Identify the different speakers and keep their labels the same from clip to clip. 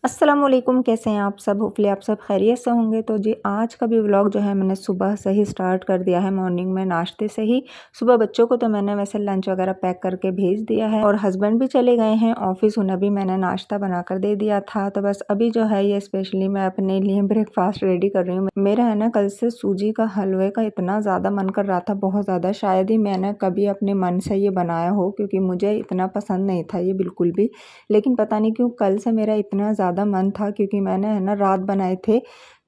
Speaker 1: अस्सलामुअलैकुम, कैसे हैं आप सब? होपफुली आप सब खैरियत से होंगे। तो जी आज का भी व्लॉग जो है मैंने सुबह से ही स्टार्ट कर दिया है, मॉर्निंग में नाश्ते से ही। सुबह बच्चों को तो मैंने वैसे लंच वगैरह पैक करके भेज दिया है और हस्बैंड भी चले गए हैं ऑफिस, उन्हें भी मैंने नाश्ता बना कर दे दिया था। तो बस अभी जो है ये स्पेशली मैं अपने लिए ब्रेकफास्ट रेडी कर रही हूँ। मेरा है ना कल से सूजी का हलवे का इतना ज़्यादा मन कर रहा था, बहुत ज़्यादा। शायद ही मैंने कभी अपने मन से ये बनाया हो, क्योंकि मुझे इतना पसंद नहीं था ये बिल्कुल भी। लेकिन पता नहीं क्यों कल से मेरा इतना ज़्यादा मन था, क्योंकि मैंने है ना रात बनाए थे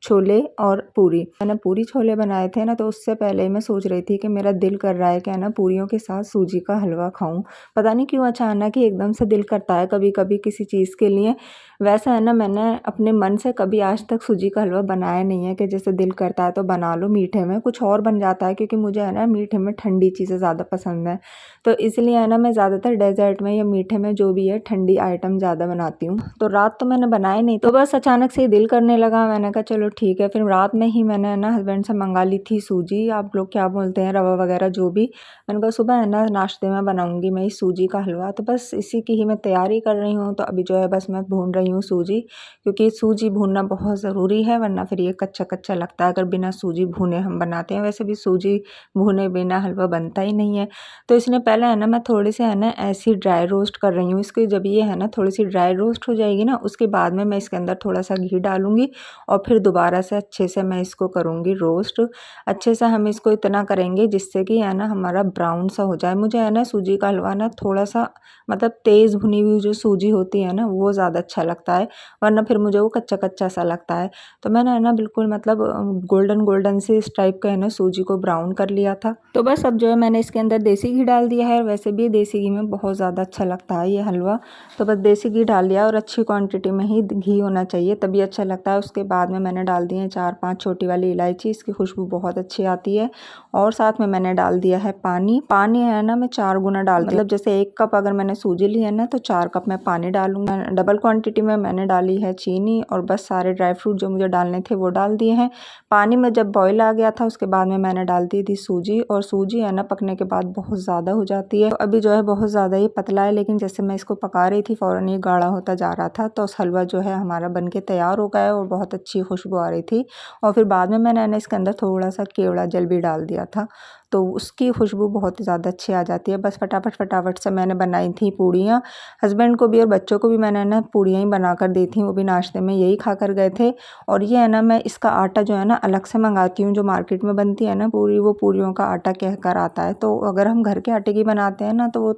Speaker 1: छोले और पूरी। मैंने पूरी छोले बनाए थे ना, तो उससे पहले ही मैं सोच रही थी कि मेरा दिल कर रहा है कि है ना पूरियों के साथ सूजी का हलवा खाऊं। पता नहीं क्यों अचानक ही एकदम से दिल करता है कभी कभी किसी चीज़ के लिए। वैसा है ना, मैंने अपने मन से कभी आज तक सूजी का हलवा बनाया नहीं है कि जैसे दिल करता है तो बना लो। मीठे में कुछ और बन जाता है, क्योंकि मुझे है ना मीठे में ठंडी चीज़ें ज़्यादा पसंद है। तो इसलिए है ना मैं ज़्यादातर डेजर्ट में या मीठे में जो भी है ठंडी आइटम ज़्यादा बनाती हूँ। तो रात तो मैंने बनाए नहीं, तो बस अचानक से ही दिल करने लगा। मैंने कहा चलो ठीक है। फिर रात में ही मैंने है ना हस्बैंड से मंगा ली थी सूजी, आप लोग क्या बोलते हैं, रवा वगैरह जो भी। मैंने कहा सुबह है ना नाश्ते में बनाऊंगी मैं इस सूजी का हलवा। तो बस इसी की ही मैं तैयारी कर रही हूँ। तो अभी जो है बस मैं भून रही हूँ सूजी, क्योंकि सूजी भूनना बहुत ज़रूरी है, वरना फिर ये कच्चा कच्चा लगता है अगर बिना सूजी भुने हम बनाते हैं। वैसे भी सूजी भुने बिना हलवा बनता ही नहीं है। तो इसने पहले है ना मैं थोड़ी सी है ना ऐसी ड्राई रोस्ट कर रही हूँ इसकी। जब ये है ना थोड़ी सी ड्राई रोस्ट हो जाएगी ना, उसके बाद में मैं इसके अंदर थोड़ा सा घी डालूंगी और फिर दोबारा से अच्छे से मैं इसको करूँगी रोस्ट। अच्छे से हम इसको इतना करेंगे जिससे कि है ना हमारा ब्राउन सा हो जाए। मुझे है ना सूजी का हलवा ना थोड़ा सा मतलब तेज़ भुनी हुई जो सूजी होती है ना वो ज़्यादा अच्छा लगता है, वरना फिर मुझे वो कच्चा कच्चा सा लगता है। तो मैंने है ना बिल्कुल मतलब गोल्डन गोल्डन से इस टाइप का है ना सूजी को ब्राउन कर लिया था। तो बस अब जो है मैंने इसके अंदर देसी घी डाल दिया है। वैसे भी देसी घी में बहुत ज़्यादा अच्छा लगता है ये हलवा। तो बस देसी घी डाल दिया और अच्छी क्वांटिटी में ही घी होना चाहिए तभी अच्छा लगता है। उसके बाद में मैंने डाल दी है 4-5 छोटी वाली इलायची, इसकी खुशबू बहुत अच्छी आती है। और साथ में मैंने डाल दिया है पानी। पानी है ना मैं 4 गुना डाल, मतलब जैसे 1 कप अगर मैंने सूजी ली है ना तो 4 कप मैं पानी डालूंगा। डबल क्वांटिटी में मैंने डाली है चीनी और बस सारे ड्राई फ्रूट जो मुझे डालने थे वो डाल दिए हैं। पानी में जब बॉईल आ गया था उसके बाद में मैंने डाल दी थी सूजी, और सूजी है ना पकने के बाद बहुत ज़्यादा हो जाती है। तो अभी जो है बहुत ज़्यादा ही पतला है, लेकिन जैसे मैं इसको पका रही थी फ़ौरन ये गाढ़ा होता जा रहा था। तो हलवा जो है हमारा बन के तैयार हो गया है और बहुत अच्छी खुशबू आ रही थी। और फिर बाद में मैंने इसके अंदर थोड़ा सा केवड़ा जल भी डाल दिया था, तो उसकी खुशबू बहुत ही ज़्यादा अच्छी आ जाती है। बस फटाफट फटाफट से मैंने बनाई थी पूड़ियाँ। हस्बैंड को भी और बच्चों को भी मैंने ना पूड़ियाँ ही बना कर दी थी, वो भी नाश्ते में यही खा कर गए थे। और ये है ना मैं इसका आटा जो है ना अलग से मंगाती हूँ, जो मार्केट में बनती है ना पूरी, वो पूरियों का आटा कह कर आता है। तो अगर हम घर के आटे की बनाते हैं ना तो वो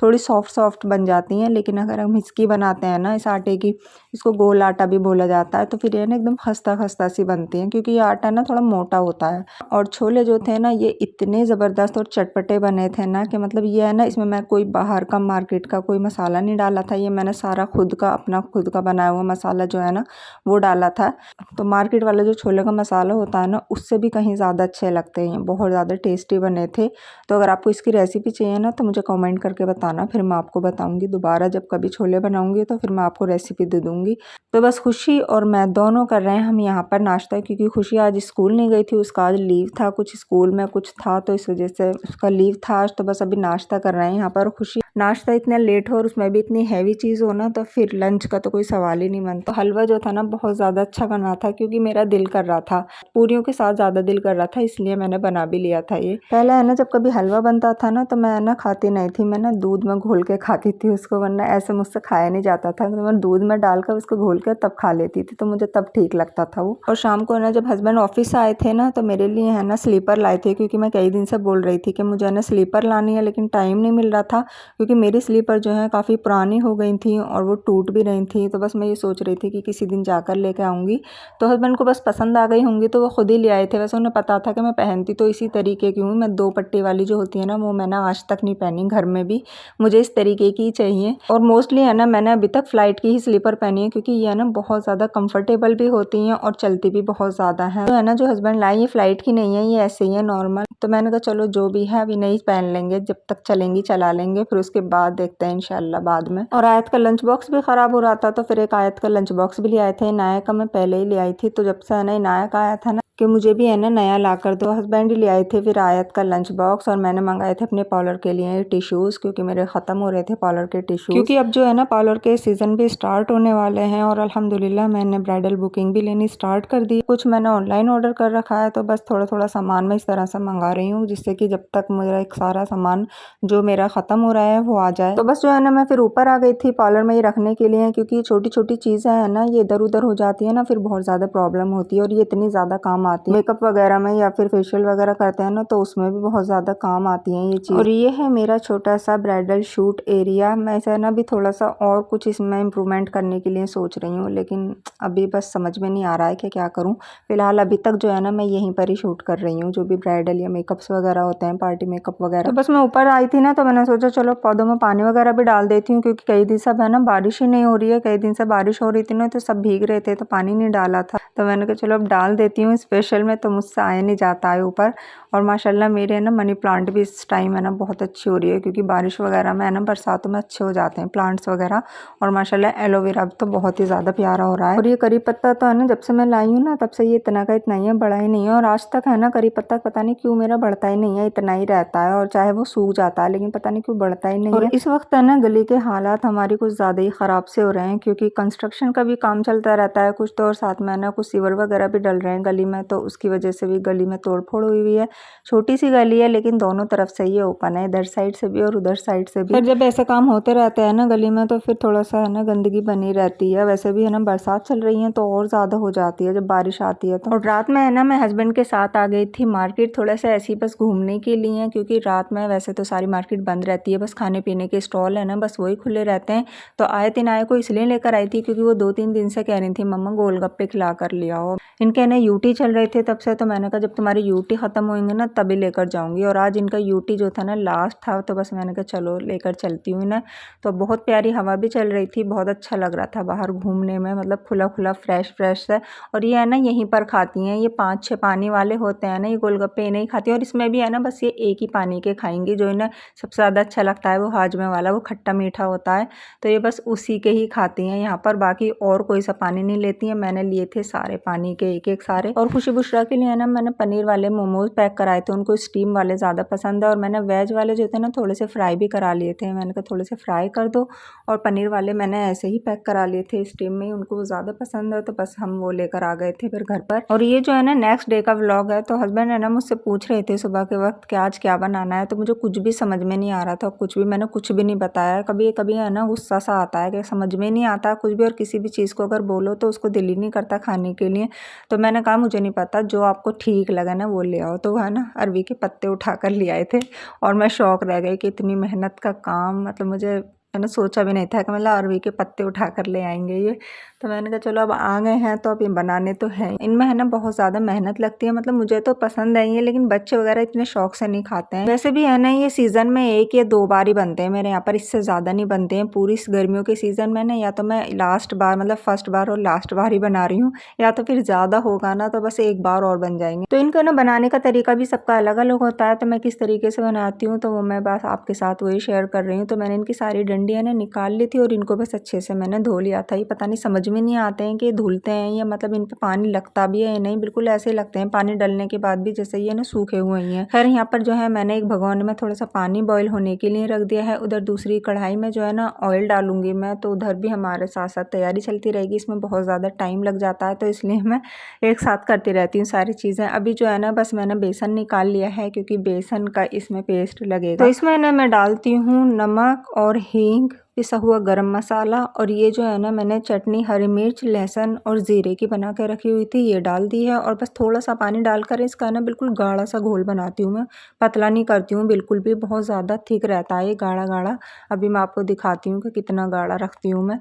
Speaker 1: थोड़ी सॉफ्ट सॉफ्ट बन जाती हैं, लेकिन अगर हम इसकी बनाते हैं ना इस आटे की, इसको गोल आटा भी बोला जाता है, तो फिर ये ना एकदम खस्ता खस्ता सी बनती हैं, क्योंकि ये आटा ना थोड़ा मोटा होता है। और छोले जो थे ना ये इतने ज़बरदस्त और चटपटे बने थे ना कि मतलब ये है ना इसमें मैं कोई बाहर का मार्केट का कोई मसाला नहीं डाला था, ये मैंने सारा खुद का अपना खुद का बनाया हुआ मसाला जो है ना वो डाला था। तो मार्केट वाला जो छोले का मसाला होता है ना उससे भी कहीं ज़्यादा अच्छे लगते हैं, बहुत ज़्यादा टेस्टी बने थे। तो अगर आपको इसकी रेसिपी चाहिए ना तो मुझे कमेंट करके बताना, फिर मैं आपको बताऊंगी दोबारा जब कभी छोले बनाऊंगी तो फिर मैं आपको रेसिपी दे दूंगी। तो बस खुशी और मैं दोनों कर रहे हैं हम यहाँ पर नाश्ता, क्योंकि खुशी आज स्कूल नहीं गई थी, उसका आज लीव था, कुछ स्कूल में कुछ था तो इस वजह से उसका लीव था आज। तो बस अभी नाश्ता कर रहे हैं यहाँ पर। खुशी नाश्ता इतना लेट हो और उसमें भी इतनी हैवी चीज़ हो ना तो फिर लंच का तो कोई सवाल ही नहीं बनता। हलवा जो था ना बहुत ज़्यादा अच्छा बना था, क्योंकि मेरा दिल कर रहा था, पूरियों के साथ ज़्यादा दिल कर रहा था, इसलिए मैंने बना भी लिया था। ये पहले है ना जब कभी हलवा बनता था ना तो मैं ना खाती नहीं थी, मैं ना दूध में घोल के खाती थी उसको, वरना ऐसे मुझसे खाया नहीं जाता था। तो मैं दूध में डालकर उसको घोल कर तब खा लेती थी, तो मुझे तब ठीक लगता था वो। और शाम को ना जब हस्बैंड ऑफिस से आए थे ना तो मेरे लिए है ना स्लीपर लाए थे, क्योंकि मैं कई दिन से बोल रही थी कि मुझे है ना स्लीपर लानी है, लेकिन टाइम नहीं मिल रहा था, क्योंकि मेरी स्लीपर जो है काफ़ी पुरानी हो गई थी और वो टूट भी रही थी। तो बस मैं ये सोच रही थी कि किसी दिन जाकर लेके आऊँगी। तो हस्बैंड को बस पसंद आ गई होंगी तो वो खुद ही ले आए थे। वैसे उन्हें पता था कि मैं पहनती तो इसी तरीके की हूँ, मैं 2 पट्टी वाली जो होती है ना वो मैंने आज तक नहीं पहनी, घर में भी मुझे इस तरीके की ही चाहिए। और मोस्टली है ना मैंने अभी तक फ़्लाइट की ही स्लीपर पहनी है, क्योंकि ये है ना बहुत ज़्यादा कंफर्टेबल भी होती हैं और चलती भी बहुत ज़्यादा है। तो है ना जो हस्बैंड लाई ये फ़्लाइट की नहीं है, ये ऐसे ही है नॉर्मल। तो मैंने कहा चलो जो भी है अभी नहीं पहन लेंगे, जब तक चलेंगी चला लेंगे, फिर उसके बाद देखते हैं इंशाल्लाह बाद में। और आयत का लंच बॉक्स भी ख़राब हो रहा था, तो फिर एक आयत का लंच बॉक्स भी ले आए थे। इनाया का मैं पहले ही ले आई थी, तो जब से है ना इनाया का आया था ना कि मुझे भी है ना नया ला कर दो। हस्बैंड ही ले आए थे फिर आयत का लंच बॉक्स, और मैंने मंगाए थे अपने पार्लर के लिए टिश्यूज़, क्योंकि मेरे ख़त्म हो रहे थे पार्लर के टिश्यूज़। क्योंकि अब जो है ना पार्लर के सीज़न भी स्टार्ट होने वाले हैं, और अल्हम्दुलिल्लाह मैंने ब्राइडल बुकिंग भी लेनी स्टार्ट कर दी। कुछ मैंने ऑनलाइन ऑर्डर कर रखा है, तो बस थोड़ा थोड़ा सामान मैं इस तरह से मंगा रही हूँ, जिससे कि जब तक मेरा एक सारा सामान जो मेरा ख़त्म हो रहा है वो आ जाए। तो बस जो है ना मैं फिर ऊपर आ गई थी पार्लर में ये रखने के लिए, क्योंकि छोटी छोटी चीज़ें हैं ना, ये इधर उधर हो जाती है ना, फिर बहुत ज़्यादा प्रॉब्लम होती है, और ये इतनी ज़्यादा काम आती है मेकअप वगैरह में, या फिर फेशियल वगैरह करते हैं ना, तो उसमें भी बहुत ज़्यादा काम आती हैं ये चीज़। और ये है मेरा छोटा सा ब्राइडल शूट एरिया। मैं इसे ना भी थोड़ा सा और कुछ इसमें इम्प्रूवमेंट करने के लिए सोच रही हूँ, लेकिन अभी बस समझ में नहीं आ रहा है कि क्या करूँ। फिलहाल अभी तक जो है ना मैं यहीं पर ही शूट कर रही हूँ, जो भी ब्राइडल या मेकअप्स वगैरह होते हैं, पार्टी मेकअप वगैरह। तो बस मैं ऊपर आई थी ना, तो मैंने सोचा चलो पौधों में पानी वगैरह भी डाल देती हूँ, क्योंकि कई दिन सब है ना बारिश ही नहीं हो रही है, कई दिन से बारिश हो रही थी ना, तो सब भीग रहे थे, तो पानी नहीं डाला था, तो मैंने कहा चलो अब डाल देती हूँ स्पेशल में, तो मुझसे आया नहीं जाता है ऊपर। और माशाल्लाह मेरे ना मनी प्लांट भी इस टाइम है ना बहुत अच्छी हो रही है, क्योंकि बारिश वगैरह में है ना बरसातों में अच्छे हो जाते हैं प्लांट्स वगैरह। और माशाल्लाह एलोवेरा तो बहुत ही ज़्यादा प्यारा हो रहा है। और ये करी पत्ता तो है ना जब से मैं लाई हूँ ना तब से ये इतना का इतना ही है, बड़ा ही नहीं है। और आज तक है ना करी पत्ता पता नहीं क्यों मेरा बढ़ता ही नहीं है, इतना ही रहता है, और चाहे वो सूख जाता है, लेकिन पता नहीं क्यों बढ़ता ही नहीं है। और इस वक्त है ना गली के हालात हमारी कुछ ज़्यादा ही ख़राब से हो रहे हैं, क्योंकि कंस्ट्रक्शन का भी काम चलता रहता है कुछ तो, और साथ में ना कुछ सीवर वगैरह भी डल रहे हैं गली में, तो उसकी वजह से भी गली में तोड़ फोड़ हुई है। छोटी सी गली है, लेकिन दोनों तरफ से ये ओपन है, इधर साइड से भी और उधर साइड से भी। फिर जब ऐसे काम होते रहते हैं ना गली में, तो फिर थोड़ा सा है ना गंदगी बनी रहती है। वैसे भी है ना बरसात चल रही है, तो और ज़्यादा हो जाती है जब बारिश आती है तो। और रात में है ना मैं हस्बैंड के साथ आ गई थी मार्केट, थोड़ा सा ऐसी बस घूमने के लिए, क्योंकि रात में वैसे तो सारी मार्केट बंद रहती है, बस खाने पीने के स्टॉल है ना बस वही खुले रहते हैं। तो आयत इनाया को इसलिए लेकर आई थी, क्योंकि वो 2-3 दिन से कह रही थी मम्मा गोलगप्पे खिला कर ले आओ। इनके ना यूटी चल रहे थे तब से, तो मैंने कहा जब तुम्हारी यूटी ख़त्म होंगे ना तभी लेकर जाऊंगी। और आज इनका यूटी जो था ना लास्ट था, तो बस मैंने कहा चलो लेकर चलती हूँ ना। तो बहुत प्यारी हवा भी चल रही थी, बहुत अच्छा लग रहा था बाहर घूमने में, मतलब खुला खुला फ्रेश फ्रेश है। और ये है ना यहीं पर खाती हैं, ये 5-6 पानी वाले होते हैं ना ये गोलगप्पे, इन्हें खाती हैं। और इसमें भी है ना बस ये एक ही पानी के खाएंगी, जो इन्हें सबसे ज़्यादा अच्छा लगता है वो हाजमे वाला, वो खट्टा मीठा होता है, तो ये बस उसी के ही खाती हैं यहाँ पर, बाकी और कोई सा पानी नहीं लेती हैं। मैंने लिए थे सारे पानी के एक एक सारे। और खुशी बुशरा के लिए है ना मैंने पनीर वाले मोमोज पैक कराए थे, उनको स्टीम वाले ज़्यादा पसंद है, और मैंने वेज वाले जो थे ना थोड़े से फ्राई भी करा लिए थे, मैंने कहा थोड़े से फ्राई कर दो। और पनीर वाले मैंने ऐसे ही पैक करा लिए थे स्टीम में, उनको वो ज़्यादा पसंद है, तो बस हम वो लेकर आ गए थे फिर घर पर। और ये जो है ना नेक्स्ट डे का व्लॉग है, तो हस्बैंड है ना मुझसे पूछ रहे थे सुबह के वक्त कि आज क्या बनाना है, तो मुझे कुछ भी समझ में नहीं आ रहा था, कुछ भी मैंने कुछ भी नहीं बताया। कभी कभी है ना गुस्सा सा आता है कि समझ में नहीं आता कुछ भी, और किसी भी चीज़ को अगर बोलो तो उसको दिल ही नहीं करता खाने के लिए। तो मैंने कहा मुझे नहीं पता, जो आपको ठीक लगा ना वो ले आओ। तो है ना अरवी के पत्ते उठा कर ले आए थे, और मैं शौक रह गई कि इतनी मेहनत का काम, मतलब मुझे मैंने सोचा भी नहीं था कि मतलब अरवी के पत्ते उठा कर ले आएंगे ये। तो मैंने कहा चलो अब आ गए हैं तो अब ये बनाने तो हैं। इनमें है ना बहुत ज़्यादा मेहनत लगती है, मतलब मुझे तो पसंद है ये, लेकिन बच्चे वगैरह इतने शौक से नहीं खाते हैं। वैसे भी है ना ये सीज़न में 1 या 2 बार ही बनते हैं मेरे यहाँ पर, इससे ज़्यादा नहीं बनते हैं पूरी इस गर्मियों के सीज़न में ना। या तो मैं लास्ट बार मतलब फर्स्ट बार और लास्ट बार ही बना रही हूँ, या तो फिर ज़्यादा होगा ना तो बस एक बार और बन जाएंगे। तो इनका ना बनाने का तरीका भी सबका अलग अलग होता है, तो मैं किस तरीके से बनाती हूँ तो वो मैं बस आपके साथ वही शेयर कर रही हूँ। तो मैंने इनकी सारी डंडियाँ ना निकाल ली थी, और इनको बस अच्छे से मैंने धो लिया था। ये पता नहीं समझ में नहीं आते हैं कि धुलते हैं या मतलब इन पे पानी लगता भी है या नहीं, बिल्कुल ऐसे लगते हैं पानी डालने के बाद भी जैसे ये ना सूखे हुए ही हैं। खैर यहाँ पर जो है मैंने एक भगोने में थोड़ा सा पानी बॉईल होने के लिए रख दिया है, उधर दूसरी कढ़ाई में जो है ना ऑयल डालूंगी मैं, तो उधर भी हमारे साथ साथ तैयारी चलती रहेगी। इसमें बहुत ज़्यादा टाइम लग जाता है, तो इसलिए मैं एक साथ करती रहती हूँ सारी चीज़ें। अभी जो है ना बस मैंने बेसन निकाल लिया है, क्योंकि बेसन का इसमें पेस्ट लगेगा। तो इसमें ना मैं डालती हूँ नमक और हींग, पिसा हुआ गरम मसाला, और ये जो है ना मैंने चटनी हरी मिर्च लहसुन और ज़ीरे की बना के रखी हुई थी ये डाल दी है। और बस थोड़ा सा पानी डालकर इसका ना बिल्कुल गाढ़ा सा घोल बनाती हूँ मैं, पतला नहीं करती हूँ बिल्कुल भी, बहुत ज़्यादा थिक रहता है ये गाढ़ा गाढ़ा। अभी मैं आपको दिखाती हूँ कि कितना गाढ़ा रखती हूँ मैं।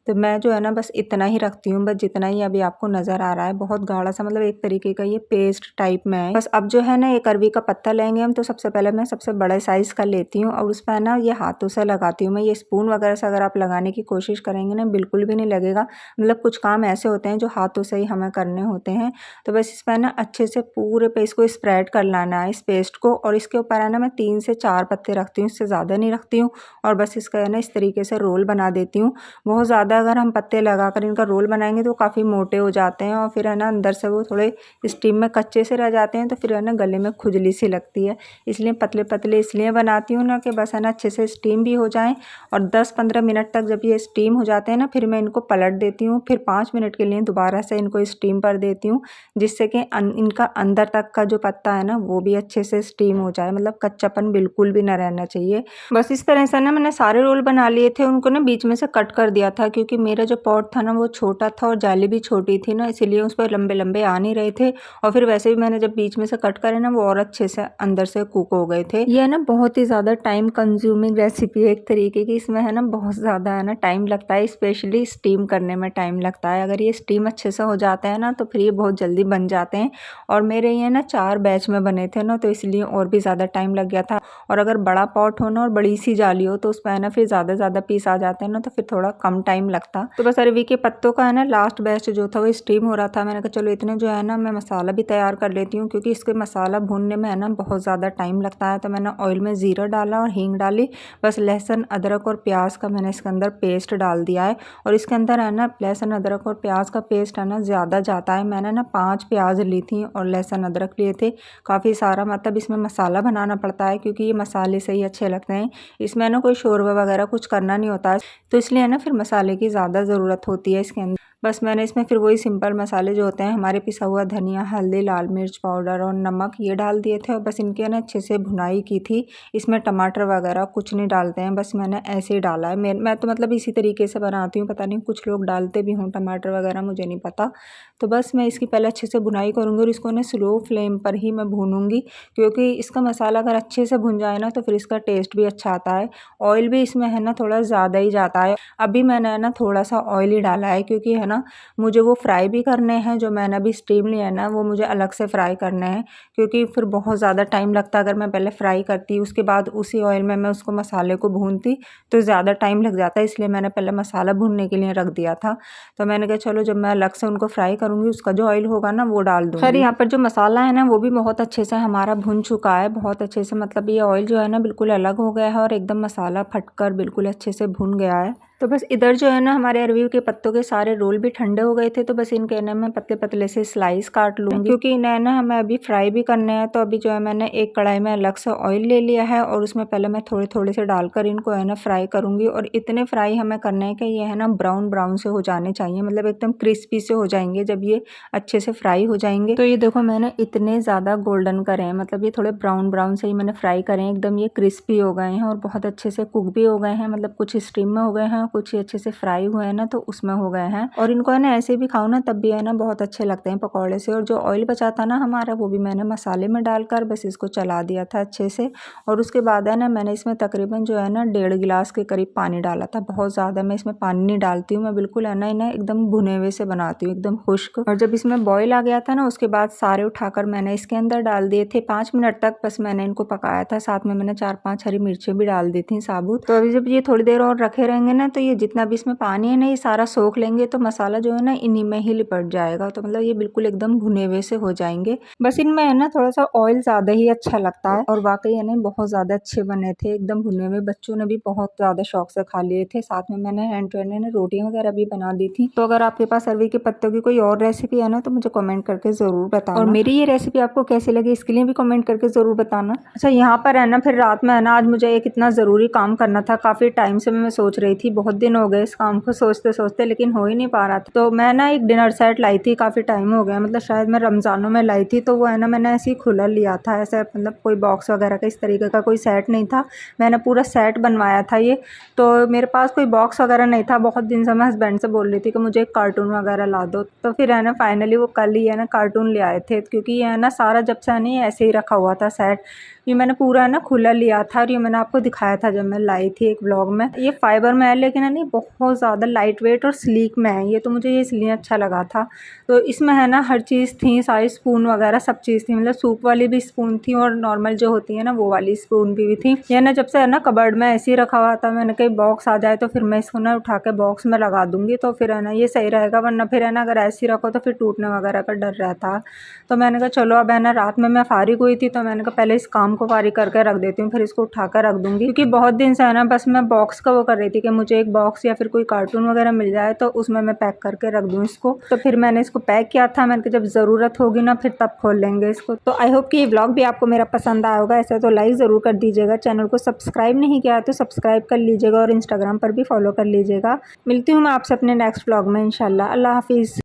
Speaker 1: तो मैं जो है ना बस इतना ही रखती हूँ, बस जितना ही अभी आपको नज़र आ रहा है, बहुत गाढ़ा सा, मतलब एक तरीके का ये पेस्ट टाइप में है। बस अब जो है ना एक अरवी का पत्ता लेंगे हम, तो सबसे पहले मैं सबसे बड़े साइज़ का लेती हूँ, और उस पर ना ये हाथों से लगाती हूँ मैं। ये स्पून वगैरह से अगर आप लगाने की कोशिश करेंगे ना बिल्कुल भी नहीं लगेगा, मतलब कुछ काम ऐसे होते हैं जो हाथों से ही हमें करने होते हैं। तो बस इस पर ना अच्छे से पूरे पे इसको स्प्रेड कर लाना है इस पेस्ट को, और इसके ऊपर है ना मैं 3 से 4 पत्ते रखती हूँ, इससे ज़्यादा नहीं रखती हूँ। और बस इसका है ना इस तरीके से रोल बना देती हूँ। बहुत ज़्यादा अगर हम पत्ते लगाकर इनका रोल बनाएंगे तो काफ़ी मोटे हो जाते हैं और फिर है ना अंदर से वो थोड़े स्टीम में कच्चे से रह जाते हैं, तो फिर है ना गले में खुजली सी लगती है। इसलिए पतले पतले इसलिए बनाती हूँ ना कि बस है ना अच्छे से स्टीम भी हो जाएँ। और 10-15 मिनट तक जब ये स्टीम हो जाते हैं ना, फिर मैं इनको पलट देती हूँ, फिर 5 मिनट के लिए दोबारा से इनको स्टीम पर देती हूँ, जिससे कि इनका अंदर तक का जो पत्ता है ना वो भी अच्छे से स्टीम हो जाए, मतलब कच्चापन बिल्कुल भी ना रहना चाहिए। बस इस तरह से ना मैंने सारे रोल बना लिए थे, उनको ना बीच में से कट कर दिया था, क्योंकि मेरा जो पॉट था ना वो छोटा था और जाली भी छोटी थी ना, इसीलिए उस पर लंबे लंबे आ नहीं रहे थे। और फिर वैसे भी मैंने जब बीच में से कट करे ना वो और अच्छे से अंदर से कुक हो गए थे। ये ना बहुत ही ज़्यादा टाइम कंज्यूमिंग रेसिपी है एक तरीके की, इसमें है ना बहुत ज़्यादा है ना टाइम लगता है, स्पेशली स्टीम करने में टाइम लगता है। अगर ये स्टीम अच्छे से हो जाते हैं ना तो फिर ये बहुत जल्दी बन जाते हैं। और मेरे ये ना 4 बैच में बने थे ना, तो इसलिए और भी ज़्यादा टाइम लग गया था। और अगर बड़ा पॉट हो ना और बड़ी सी जाली हो तो उसमें है ना फिर ज़्यादा पीस आ जाते हैं ना, तो फिर थोड़ा कम टाइम लगता। तो बस अरवी के पत्तों का है ना लास्ट बैच जो था वो स्टीम हो रहा था। मैंने कहा चलो इतने जो है ना मैं मसाला भी तैयार कर लेती हूँ, क्योंकि इसके मसाला भूनने में है ना बहुत ज़्यादा टाइम लगता है। तो मैंने ऑयल में ज़ीरा डाला और हींग डाली, बस लहसुन अदरक और प्याज का मैंने इसके अंदर पेस्ट डाल दिया है। और इसके अंदर है ना लहसुन अदरक और प्याज का पेस्ट है ना ज़्यादा जाता है। मैंने ना 5 प्याज ली थी और लहसुन अदरक लिए थे, काफ़ी सारा, मतलब इसमें मसाला बनाना पड़ता है क्योंकि ये मसाले से ही अच्छे लगते हैं। इसमें ना कोई शोरबा वगैरह कुछ करना नहीं होता है, तो इसलिए ना फिर मसाले की ज़्यादा ज़रूरत होती है इसके अंदर। बस मैंने इसमें फिर वही सिंपल मसाले जो होते हैं हमारे, पिसा हुआ धनिया, हल्दी, लाल मिर्च पाउडर और नमक, ये डाल दिए थे और बस इनके ना अच्छे से भुनाई की थी। इसमें टमाटर वगैरह कुछ नहीं डालते हैं, बस मैंने ऐसे ही डाला है। मैं तो मतलब इसी तरीके से बनाती हूँ, पता नहीं कुछ लोग डालते भी हों टमाटर वगैरह, मुझे नहीं पता। तो बस मैं इसकी पहले अच्छे से भुनाई करूँगी और इसको ना स्लो फ्लेम पर ही मैं भूनूँगी, क्योंकि इसका मसाला अगर अच्छे से भुन जाए ना तो फिर इसका टेस्ट भी अच्छा आता है। ऑयल भी इसमें है ना थोड़ा ज़्यादा ही जाता है। अभी मैंने है ना थोड़ा सा ऑयल ही डाला है, क्योंकि है ना मुझे वो फ्राई भी करने हैं, जो मैंने अभी स्टीम लिया है ना वो मुझे अलग से फ्राई करने हैं, क्योंकि फिर बहुत ज़्यादा टाइम लगता। अगर मैं पहले फ्राई करती उसके बाद उसी ऑयल में मैं उसको मसाले को भूनती तो ज़्यादा टाइम लग जाता है, इसलिए मैंने पहले मसाला भूनने के लिए रख दिया था। तो मैंने कहा चलो जब मैं अलग से उनको फ्राई करूँगी उसका जो ऑयल होगा ना वो डाल दूँगी। खैर यहाँ पर जो मसाला है ना वो भी बहुत अच्छे से हमारा भुन चुका है, बहुत अच्छे से, मतलब ये ऑयल जो है ना बिल्कुल अलग हो गया है और एकदम मसाला फटकर बिल्कुल अच्छे से भुन गया है। तो बस इधर जो है ना हमारे अरवी के पत्तों के सारे रोल भी ठंडे हो गए थे, तो बस इनके ना मैं पतले पतले से स्लाइस काट लूँगी, क्योंकि इन्हें ना हमें अभी फ्राई भी करने हैं। तो अभी जो है मैंने एक कढ़ाई में अलग से ऑयल ले लिया है और उसमें पहले मैं थोड़े थोड़े से डालकर इनको है ना फ्राई करूँगी। और इतने फ्राई हमें करने हैं कि ये है ना ब्राउन ब्राउन से हो जाने चाहिए, मतलब एकदम क्रिस्पी से हो जाएंगे जब ये अच्छे से फ्राई हो जाएंगे। तो ये देखो मैंने इतने ज़्यादा गोल्डन करे हैं, मतलब ये थोड़े ब्राउन ब्राउन से ही मैंने फ्राई करे हैं, एकदम ये क्रिस्पी हो गए हैं और बहुत अच्छे से कुक भी हो गए हैं, मतलब कुछ स्टीम में हो गए हैं, कुछ अच्छे से फ्राई हुए हैं ना तो उसमें हो गए हैं। और इनको है ना ऐसे भी खाओ ना तब भी है ना बहुत अच्छे लगते हैं पकौड़े से। और जो ऑयल बचा था ना हमारा वो भी मैंने मसाले में डालकर बस इसको चला दिया था अच्छे से। और उसके बाद है ना मैंने इसमें तकरीबन जो है ना 1.5 गिलास के करीब पानी डाला था, बहुत ज़्यादा मैं इसमें पानी नहीं डालती हूँ, मैं बिल्कुल है ना इन्हें एकदम भुने हुए से बनाती हूँ, एकदम खुश्क। और जब इसमें बॉयल आ गया था ना उसके बाद सारे उठाकर मैंने इसके अंदर डाल दिए थे। 5 मिनट तक बस मैंने इनको पकाया था, साथ में मैंने 4-5 हरी मिर्चें भी डाल दी थी साबुत। तो अभी जब ये थोड़ी देर और रखे रहेंगे ना तो ये जितना भी इसमें पानी है ना ये सारा सोख लेंगे, तो मसाला जो है ना इन्हीं में ही लिपट जाएगा, तो मतलब ये बिल्कुल एकदम भुने हुए से हो जाएंगे। बस इनमें है ना थोड़ा सा ऑयल ज़्यादा ही अच्छा लगता है। और वाकई है ना बहुत ज़्यादा अच्छे बने थे, एकदम भुने हुए, बच्चों ने भी बहुत ज़्यादा शौक से खा लिए थे। साथ में मैंने हैंड टू हैंड रोटियाँ वगैरह भी बना दी थी। तो अगर आपके पास अरवी के पत्तों की कोई और रेसिपी है ना तो मुझे कमेंट करके ज़रूर बताना, और मेरी ये रेसिपी आपको कैसी लगी इसके लिए भी कमेंट करके ज़रूर बताना। अच्छा यहाँ पर है ना फिर रात में है ना आज मुझे एक इतना ज़रूरी काम करना था, काफ़ी टाइम से मैं सोच रही थी, बहुत दिन हो गए इस काम को सोचते सोचते, लेकिन हो ही नहीं पा रहा था। तो मैं ना एक डिनर सेट लाई थी, काफ़ी टाइम हो गया, मतलब शायद मैं रमज़ानों में लाई थी, तो वो है ना मैंने ऐसे ही खुला लिया था, ऐसे मतलब कोई बॉक्स वगैरह का इस तरीके का कोई सेट नहीं था, मैंने पूरा सेट बनवाया था ये। तो मेरे पास कोई बॉक्स वगैरह नहीं था, बहुत दिन से मैं हस्बैंड से बोल रही थी कि मुझे एक कार्टून वगैरह ला दो। तो फिर है ना फाइनली वो कल ही है ना कार्टून ले आए थे, क्योंकि ये है ना सारा जब से है ना ये ऐसे ही रखा हुआ था सेट, ये मैंने पूरा है ना खुला लिया था। और ये मैंने आपको दिखाया था जब मैं लाई थी एक व्लॉग में। ये फाइबर में है लेकिन है नहीं बहुत ज़्यादा लाइट वेट और स्लीक में है ये, तो मुझे ये इसलिए अच्छा लगा था। तो इसमें है ना हर चीज़ थी, सारी स्पून वगैरह सब चीज़ थी, मतलब सूप वाली भी स्पून थी और नॉर्मल जो होती है ना वो वाली स्पून भी थी। ये ना जब से है ना कबर्ड में ऐसे ही रखा हुआ था, मैंने कहीं बॉक्स आ जाए तो फिर मैं इसको ना उठा के बॉक्स में लगा दूँगी, तो फिर है ना ये सही रहेगा, वरना फिर है ना अगर ऐसे ही रखो तो फिर टूटने वगैरह का डर रहता। तो मैंने कहा चलो अब है ना रात में मैं फारिग हुई थी, तो मैंने कहा पहले इस काम को फारिग करके रख देती हूँ, फिर इसको उठा कर रख दूँगी, क्योंकि बहुत दिन से है ना बस मैं बॉक्स का वो कर रही थी कि मुझे मुझे एक बॉक्स या फिर कोई कार्टून वगैरह मिल जाए तो उसमें मैं पैक करके रख दूँ इसको। तो फिर मैंने इसको पैक किया था, मैंने कहा जब ज़रूरत होगी ना फिर तब खोल लेंगे इसको। तो आई होप कि ये व्लॉग भी आपको मेरा पसंद आया होगा। ऐसा तो लाइक ज़रूर कर दीजिएगा, चैनल को सब्सक्राइब नहीं किया तो सब्सक्राइब कर लीजिएगा और इंस्टाग्राम पर भी फॉलो कर लीजिएगा। मिलती हूँ मैं आपसे अपने नेक्स्ट व्लॉग में इंशाल्लाह। अल्लाह हाफिज़।